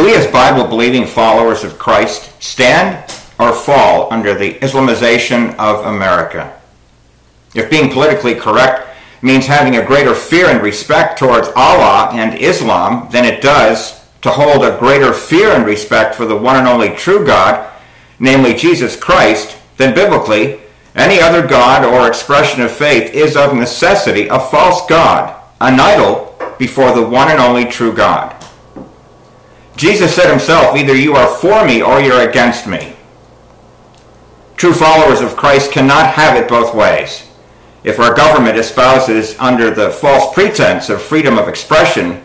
we as Bible-believing followers of Christ stand or fall under the Islamization of America? If being politically correct means having a greater fear and respect towards Allah and Islam than it does to hold a greater fear and respect for the one and only true God, namely Jesus Christ, then biblically, any other God or expression of faith is of necessity a false god, an idol before the one and only true God. Jesus said himself, either you are for me or you're against me. True followers of Christ cannot have it both ways. If our government espouses under the false pretense of freedom of expression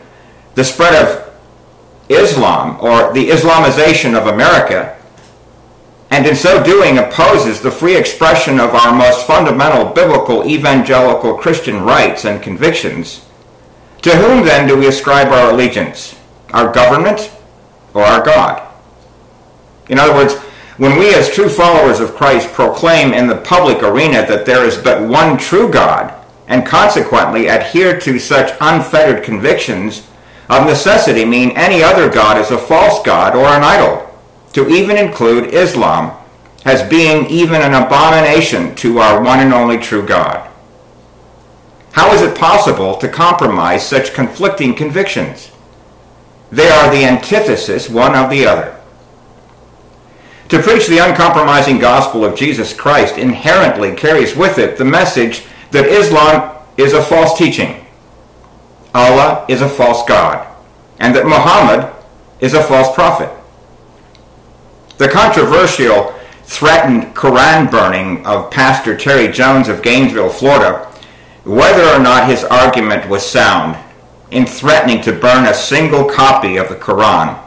the spread of Islam or the Islamization of America, and in so doing opposes the free expression of our most fundamental biblical evangelical Christian rights and convictions, to whom then do we ascribe our allegiance? Our government or our God? In other words, when we as true followers of Christ proclaim in the public arena that there is but one true God, and consequently adhere to such unfettered convictions, of necessity mean any other God is a false god or an idol, to even include Islam as being even an abomination to our one and only true God. How is it possible to compromise such conflicting convictions? They are the antithesis one of the other. To preach the uncompromising gospel of Jesus Christ inherently carries with it the message that Islam is a false teaching, Allah is a false god, and that Muhammad is a false prophet. The controversial, threatened Quran burning of Pastor Terry Jones of Gainesville, Florida, whether or not his argument was sound in threatening to burn a single copy of the Quran,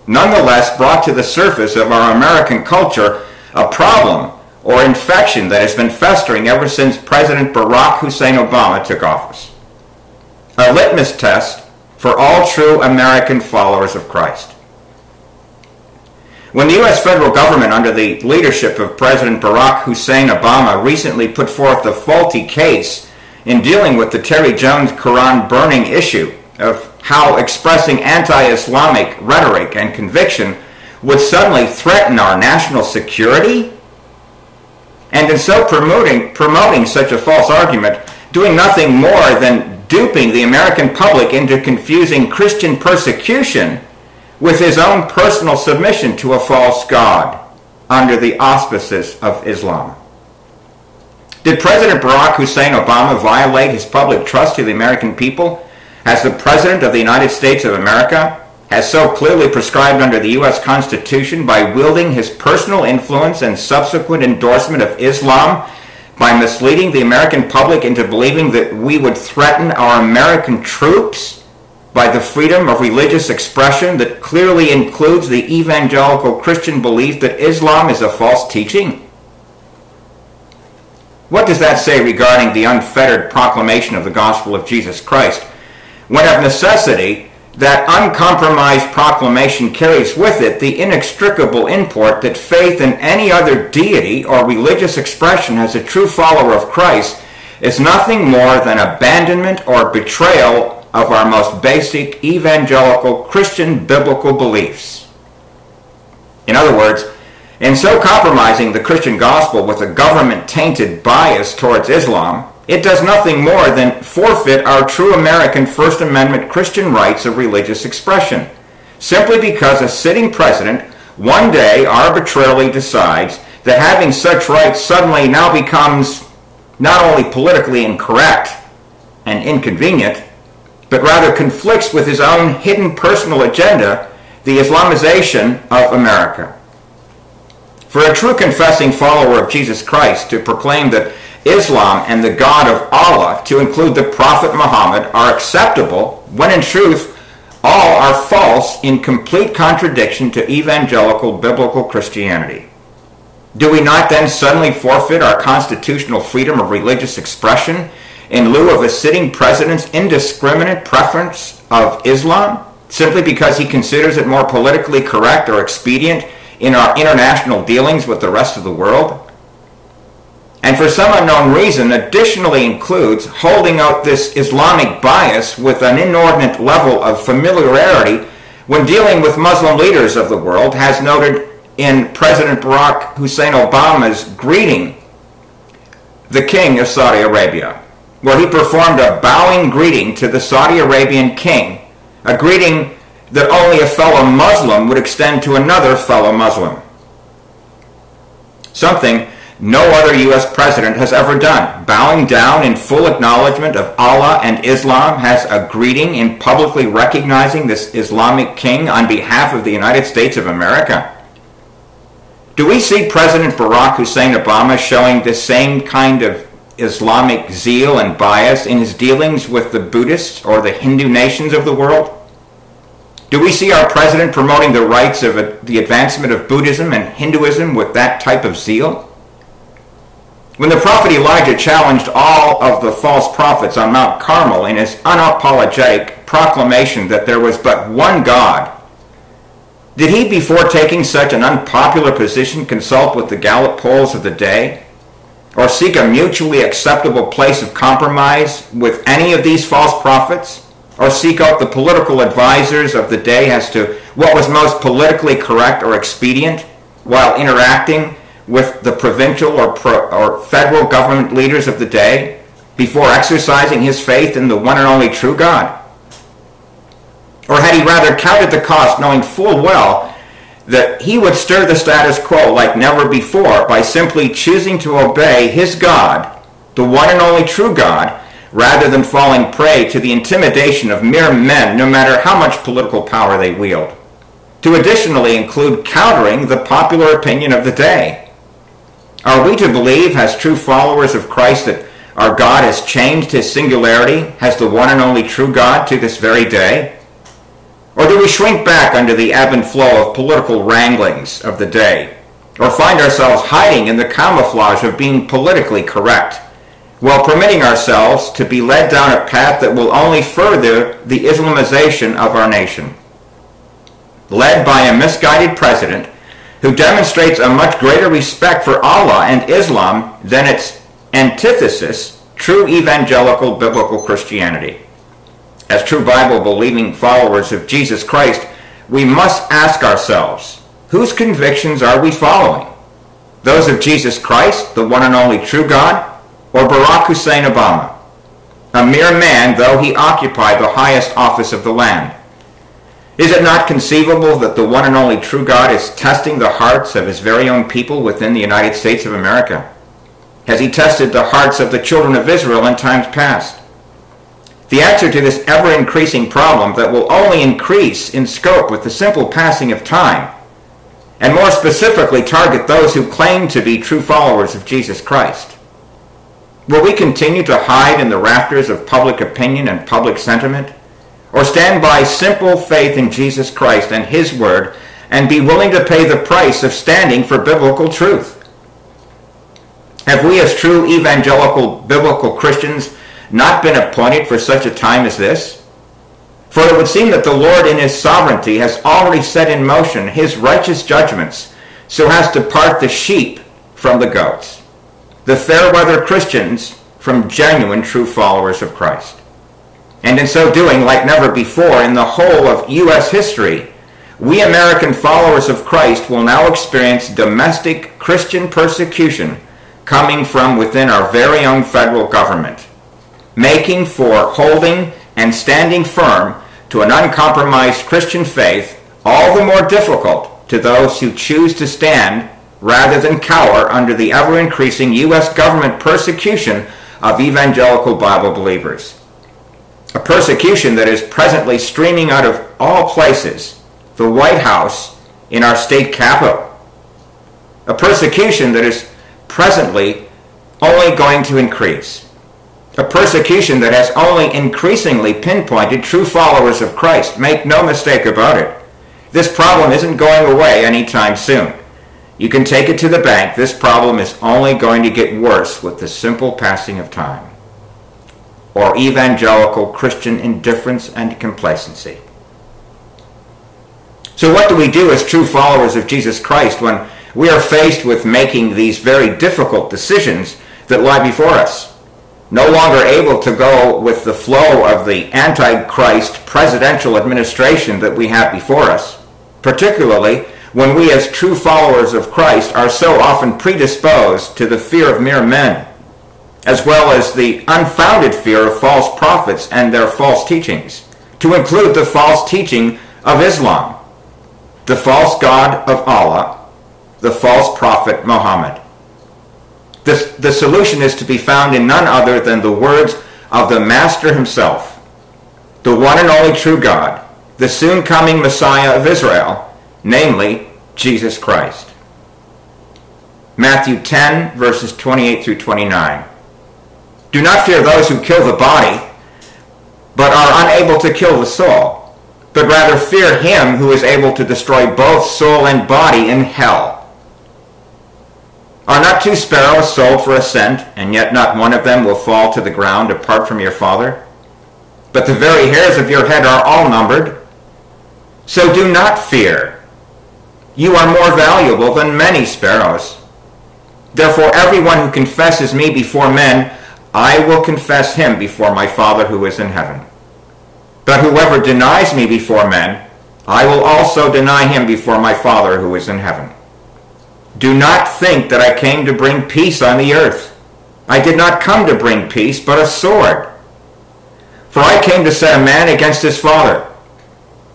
nonetheless brought to the surface of our American culture a problem or infection that has been festering ever since President Barack Hussein Obama took office. A litmus test for all true American followers of Christ. When the U.S. federal government under the leadership of President Barack Hussein Obama recently put forth a faulty case in dealing with the Terry Jones Quran burning issue of how expressing anti-Islamic rhetoric and conviction would suddenly threaten our national security, and in so promoting such a false argument, doing nothing more than duping the American public into confusing Christian persecution with his own personal submission to a false god under the auspices of Islam. Did President Barack Hussein Obama violate his public trust to the American people as the President of the United States of America has so clearly prescribed under the U.S. Constitution by wielding his personal influence and subsequent endorsement of Islam by misleading the American public into believing that we would threaten our American troops by the freedom of religious expression that clearly includes the evangelical Christian belief that Islam is a false teaching? What does that say regarding the unfettered proclamation of the gospel of Jesus Christ, when of necessity that uncompromised proclamation carries with it the inextricable import that faith in any other deity or religious expression as a true follower of Christ is nothing more than abandonment or betrayal of our most basic evangelical Christian biblical beliefs? In other words, in so compromising the Christian gospel with a government-tainted bias towards Islam, it does nothing more than forfeit our true American First Amendment Christian rights of religious expression, simply because a sitting president one day arbitrarily decides that having such rights suddenly now becomes not only politically incorrect and inconvenient, but rather conflicts with his own hidden personal agenda, the Islamization of America. For a true confessing follower of Jesus Christ to proclaim that Islam and the God of Allah, to include the Prophet Muhammad, are acceptable, when in truth all are false in complete contradiction to evangelical biblical Christianity. Do we not then suddenly forfeit our constitutional freedom of religious expression in lieu of a sitting president's indiscriminate preference of Islam, simply because he considers it more politically correct or expedient in our international dealings with the rest of the world? And for some unknown reason additionally includes holding out this Islamic bias with an inordinate level of familiarity when dealing with Muslim leaders of the world, has noted in President Barack Hussein Obama's greeting the King of Saudi Arabia, where he performed a bowing greeting to the Saudi Arabian king, a greeting that only a fellow Muslim would extend to another fellow Muslim. Something no other U.S. president has ever done. Bowing down in full acknowledgement of Allah and Islam, has a greeting in publicly recognizing this Islamic king on behalf of the United States of America. Do we see President Barack Hussein Obama showing the same kind of Islamic zeal and bias in his dealings with the Buddhists or the Hindu nations of the world? Do we see our president promoting the rights of the advancement of Buddhism and Hinduism with that type of zeal? When the prophet Elijah challenged all of the false prophets on Mount Carmel in his unapologetic proclamation that there was but one God, did he, before taking such an unpopular position, consult with the Gallup polls of the day, or seek a mutually acceptable place of compromise with any of these false prophets, or seek out the political advisors of the day as to what was most politically correct or expedient while interacting with the provincial or federal government leaders of the day before exercising his faith in the one and only true God? Or had he rather counted the cost, knowing full well that he would stir the status quo like never before by simply choosing to obey his God, the one and only true God, rather than falling prey to the intimidation of mere men, no matter how much political power they wield, to additionally include countering the popular opinion of the day? Are we to believe, as true followers of Christ, that our God has changed his singularity as the one and only true God to this very day? Or do we shrink back under the ebb and flow of political wranglings of the day, or find ourselves hiding in the camouflage of being politically correct, while permitting ourselves to be led down a path that will only further the Islamization of our nation? Led by a misguided president who demonstrates a much greater respect for Allah and Islam than its antithesis, true evangelical biblical Christianity. As true Bible-believing followers of Jesus Christ, we must ask ourselves, whose convictions are we following? Those of Jesus Christ, the one and only true God, or Barack Hussein Obama, a mere man though he occupied the highest office of the land? Is it not conceivable that the one and only true God is testing the hearts of his very own people within the United States of America? Has he tested the hearts of the children of Israel in times past? The answer to this ever-increasing problem that will only increase in scope with the simple passing of time, and more specifically target those who claim to be true followers of Jesus Christ. Will we continue to hide in the rafters of public opinion and public sentiment, or stand by simple faith in Jesus Christ and his word and be willing to pay the price of standing for biblical truth? Have we, as true evangelical biblical Christians, not been appointed for such a time as this? For it would seem that the Lord in his sovereignty has already set in motion his righteous judgments so as to part the sheep from the goats, the fair-weather Christians from genuine true followers of Christ. And in so doing, like never before in the whole of U.S. history, we American followers of Christ will now experience domestic Christian persecution coming from within our very own federal government, making for holding and standing firm to an uncompromised Christian faith all the more difficult to those who choose to stand rather than cower under the ever-increasing U.S. government persecution of evangelical Bible believers. A persecution that is presently streaming out of all places, the White House in our state capital. A persecution that is presently only going to increase. A persecution that has only increasingly pinpointed true followers of Christ. Make no mistake about it. This problem isn't going away anytime soon. You can take it to the bank. This problem is only going to get worse with the simple passing of time, or evangelical Christian indifference and complacency. So what do we do as true followers of Jesus Christ when we are faced with making these very difficult decisions that lie before us? no longer able to go with the flow of the Antichrist presidential administration that we have before us, particularly when we as true followers of Christ are so often predisposed to the fear of mere men, as well as the unfounded fear of false prophets and their false teachings, to include the false teaching of Islam, the false God of Allah, the false prophet Muhammad. The solution is to be found in none other than the words of the Master himself, the one and only true God, the soon coming Messiah of Israel, namely Jesus Christ. Matthew 10, verses 28 through 29. Do not fear those who kill the body, but are unable to kill the soul, but rather fear him who is able to destroy both soul and body in hell. Are not 2 sparrows sold for a cent, and yet not one of them will fall to the ground apart from your Father? But the very hairs of your head are all numbered. So do not fear. You are more valuable than many sparrows. Therefore everyone who confesses me before men, I will confess him before my Father who is in heaven. But whoever denies me before men, I will also deny him before my Father who is in heaven. Do not think that I came to bring peace on the earth. I did not come to bring peace, but a sword. For I came to set a man against his father,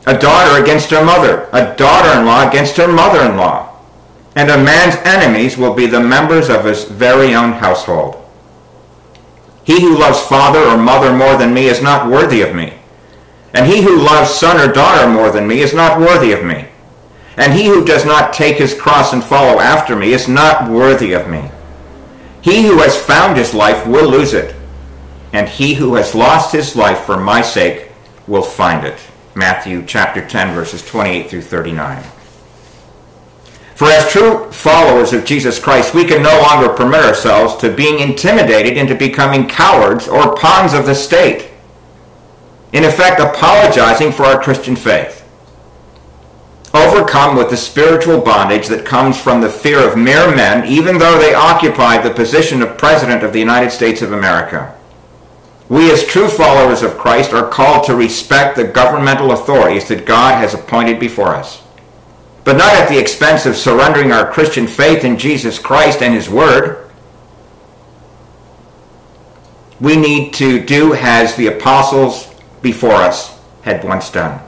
a daughter against her mother, a daughter-in-law against her mother-in-law. And a man's enemies will be the members of his very own household. He who loves father or mother more than me is not worthy of me. And he who loves son or daughter more than me is not worthy of me. And he who does not take his cross and follow after me is not worthy of me. He who has found his life will lose it, and he who has lost his life for my sake will find it. Matthew chapter 10, verses 28 through 39. For as true followers of Jesus Christ, we can no longer permit ourselves to being intimidated into becoming cowards or pawns of the state, in effect apologizing for our Christian faith. Overcome with the spiritual bondage that comes from the fear of mere men, even though they occupy the position of President of the United States of America. We as true followers of Christ are called to respect the governmental authorities that God has appointed before us, but not at the expense of surrendering our Christian faith in Jesus Christ and his word. We need to do as the apostles before us had once done.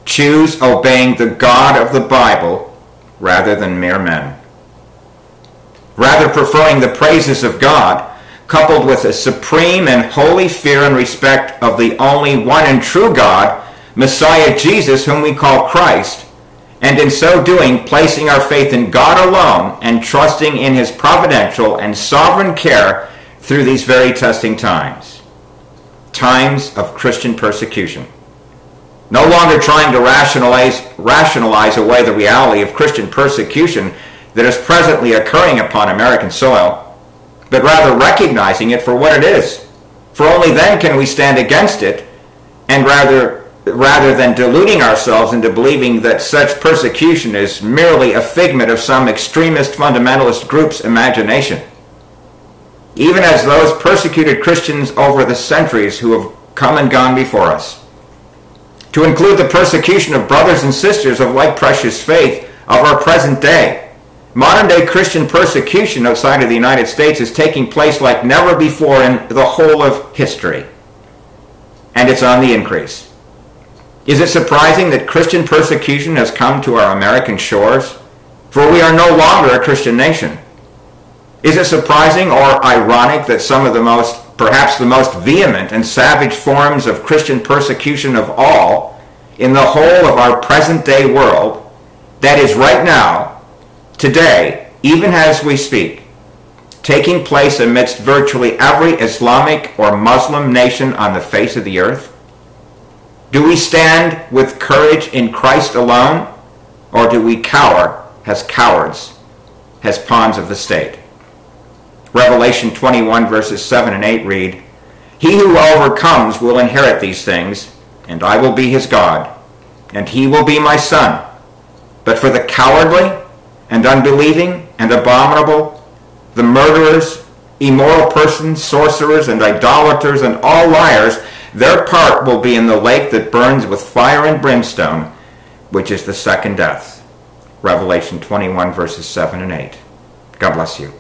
Choose obeying the God of the Bible rather than mere men. Rather preferring the praises of God, coupled with a supreme and holy fear and respect of the only one and true God, Messiah Jesus, whom we call Christ, and in so doing placing our faith in God alone and trusting in his providential and sovereign care through these very testing times. Times of Christian persecution. No longer trying to rationalize away the reality of Christian persecution that is presently occurring upon American soil, but rather recognizing it for what it is. For only then can we stand against it, and rather than deluding ourselves into believing that such persecution is merely a figment of some extremist fundamentalist group's imagination. Even as those persecuted Christians over the centuries who have come and gone before us. To include the persecution of brothers and sisters of like precious faith of our present day. Modern-day Christian persecution outside of the United States is taking place like never before in the whole of history. And it's on the increase. Is it surprising that Christian persecution has come to our American shores? For we are no longer a Christian nation. Is it surprising or ironic that some of the most, perhaps the most vehement and savage forms of Christian persecution of all in the whole of our present-day world, that is right now, today, even as we speak, taking place amidst virtually every Islamic or Muslim nation on the face of the earth? Do we stand with courage in Christ alone, or do we cower as cowards, as pawns of the state? Revelation 21 verses 7 and 8 read, "He who overcomes will inherit these things, and I will be his God, and he will be my son. But for the cowardly and unbelieving and abominable, the murderers, immoral persons, sorcerers, and idolaters, and all liars, their part will be in the lake that burns with fire and brimstone, which is the second death. Revelation 21, verses 7 and 8. God bless you.